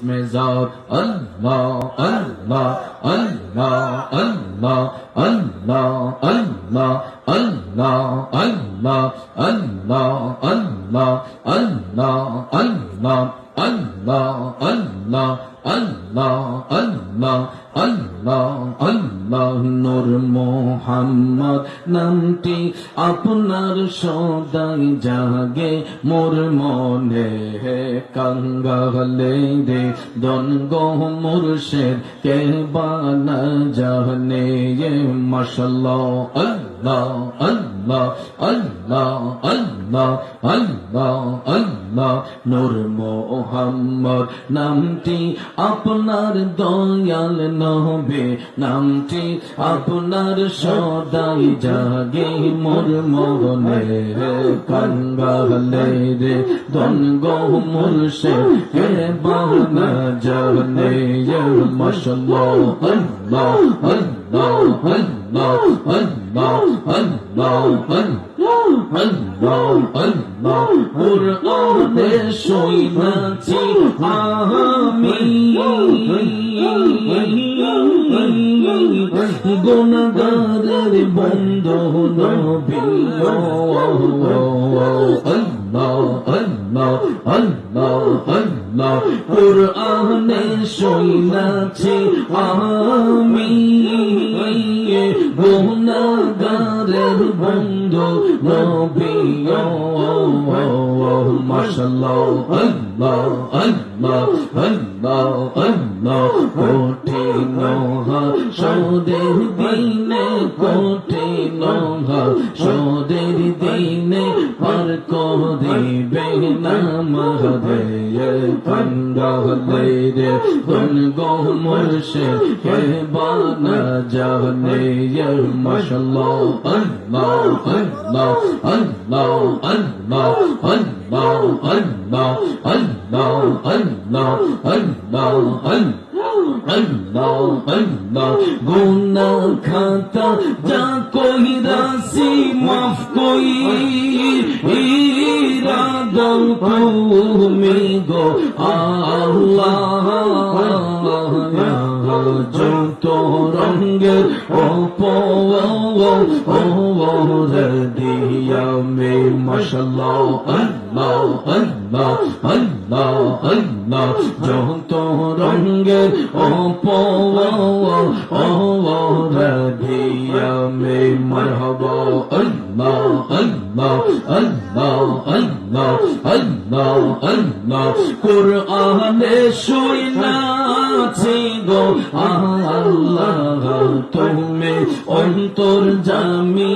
इसमें ज़ात अल्लाह अल्लाह अल्लाह अल्लाह अल्लाह अल्लाह अल्लाह अल्लाह अल्लाह अल्लाह अल्लाह अल्लाह अल्लाह अल्लाह अल्लाह अल्लाह अल्लाह अल्लाह नूर मोहम्मद नामटी আপনার সদাই জাগে মোর মনে হে কাঙ্গালে রে দন গো মুর্শিদ কে বানা জানে ये মাশাআল্লাহ আল্লাহ আল্লাহ আল্লাহ আল্লাহ আল্লাহ আল্লাহ নূর মোহাম্মদ নামটি আপনার দয়াল নবী নামটি আপনার সদাই জাগে মোর মনে হে কাঙ্গালে রে দন গো মুর্শিদ কে বানা জানে ये মাশাআল্লাহ আল্লাহ আল্লাহ আল্লাহ আল্লাহ আল্লাহ আল্লাহ আল্লাহ কুরআনে শুনাছি আমি গুনাহগারের বন্ধু নবী আল্লাহ আল্লাহ আল্লাহ আল্লাহ কুরআনে শুনাছি আমি গুনাহগারের বন্ধু নবী মাশাআল্লাহ আল্লাহ আল্লাহ আল্লাহ আল্লাহ কঠিন হাসরের দিনে কঠিন হাসরের দিনে পার করিবে না মহদে কাঙ্গালে রে কোন গো মুর্শিদ কে বানা জানে মাশাআল্লাহ আল্লাহ আল্লাহ আল্লাহ আল্লাহ আল্লাহ আল্লাহ আল্লাহ আল্লাহ আল্লাহ अल्लाह अल्लाह गुनाह खाता जा कोई राशि माफ कोई इरादा तुम्हें गो अल्लाह जो तो रंगे दिया में माशाअल्लाह अल्लाह अल्लाह अल्लाह अल्लाह जो तो रंगे दिया में मरहबा अल्लाह अल्लाह अल्लाह अल्लाह अल्लाह अल्लाह कुरआने শুনাছি গো আল্লাহ তুমি অন্তর্যামী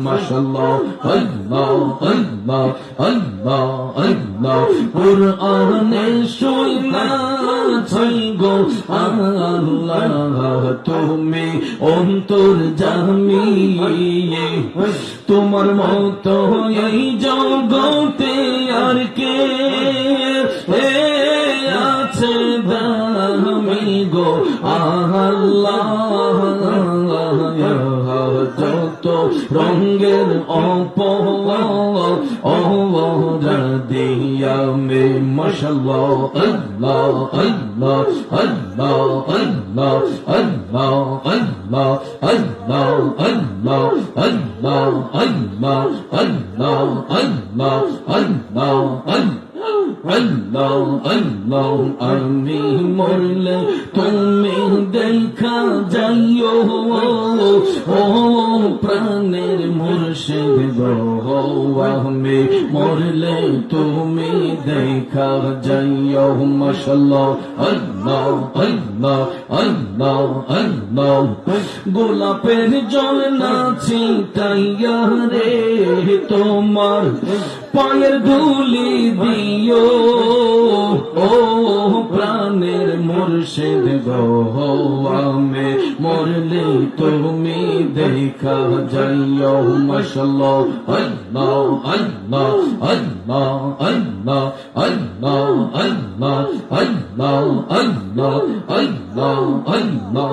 মাশাআল্লাহ আল্লাহ আল্লাহ আল্লাহ আল্লাহ কুরআনে শুনাছি গো আল্লাহ তুমি অন্তর্যামী তোমার মতো এই জগতে আর কে আছে দামি গো আল্লাহ যত রঙের দিয়া মে মাশাআল্লাহ আল্লাহ আল্লাহ আল্লাহ আল্লাহ আল্লাহ আল্লাহ আল্লাহ আল্লাহ আল্লাহ আল্লাহ আল্লাহ আল্লাহ আল্লাহ अल्लाह अल्लाह আমি মরলে তুমি দেখা যাইও ও প্রাণের মুর্শিদ গো আমি মরলে তুমি দেখা যাইও মাশাআল্লাহ আল্লাহ আল্লাহ আল্লাহ আল্লাহ গোলাপের জল না ছিটাইয়া রে তোমার পায়ের ধুলি দিও ও প্রাণের মুর্শিদ গো আমি মরলে তুমি দেখা যাইও মাশাআল্লাহ আল্লাহ আল্লাহ আল্লাহ আল্লাহ আল্লাহ আল্লাহ আল্লাহ আল্লাহ আল্লাহ আল্লাহ আল্লাহ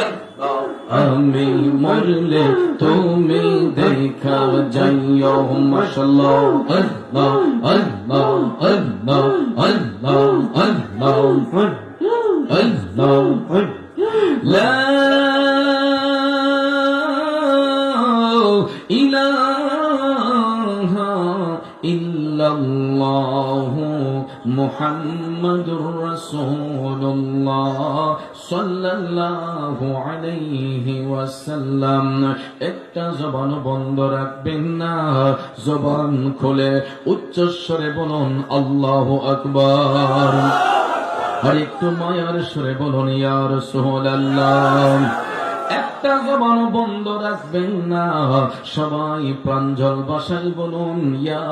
আল্লাহ আমি মরলে তুমি দেখা যাইও মাশাআল্লাহ আল্লাহ আল্লাহ আল্লাহ আল্লাহ আল্লাহ আল্লাহ লা ইলাহা ইল্লাল্লাহ মুহাম্মাদুর রাসূলুল্লাহ সাল্লাল্লাহু আলাইহি ওয়াসাল্লাম। একটা জবান বন্ধ রাখবেন না, জবান খুলে উচ্চস্বরে বলুন আল্লাহু আকবার। আর একটু মায়ার সুরে বলুন ইয়া রাসূলুল্লাহ। একটা জবান বন্ধ রাখবেন না, সবাই প্রাঞ্জল ভাষায় বলুন ইয়া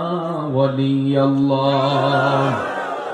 ওয়ালি আল্লাহ।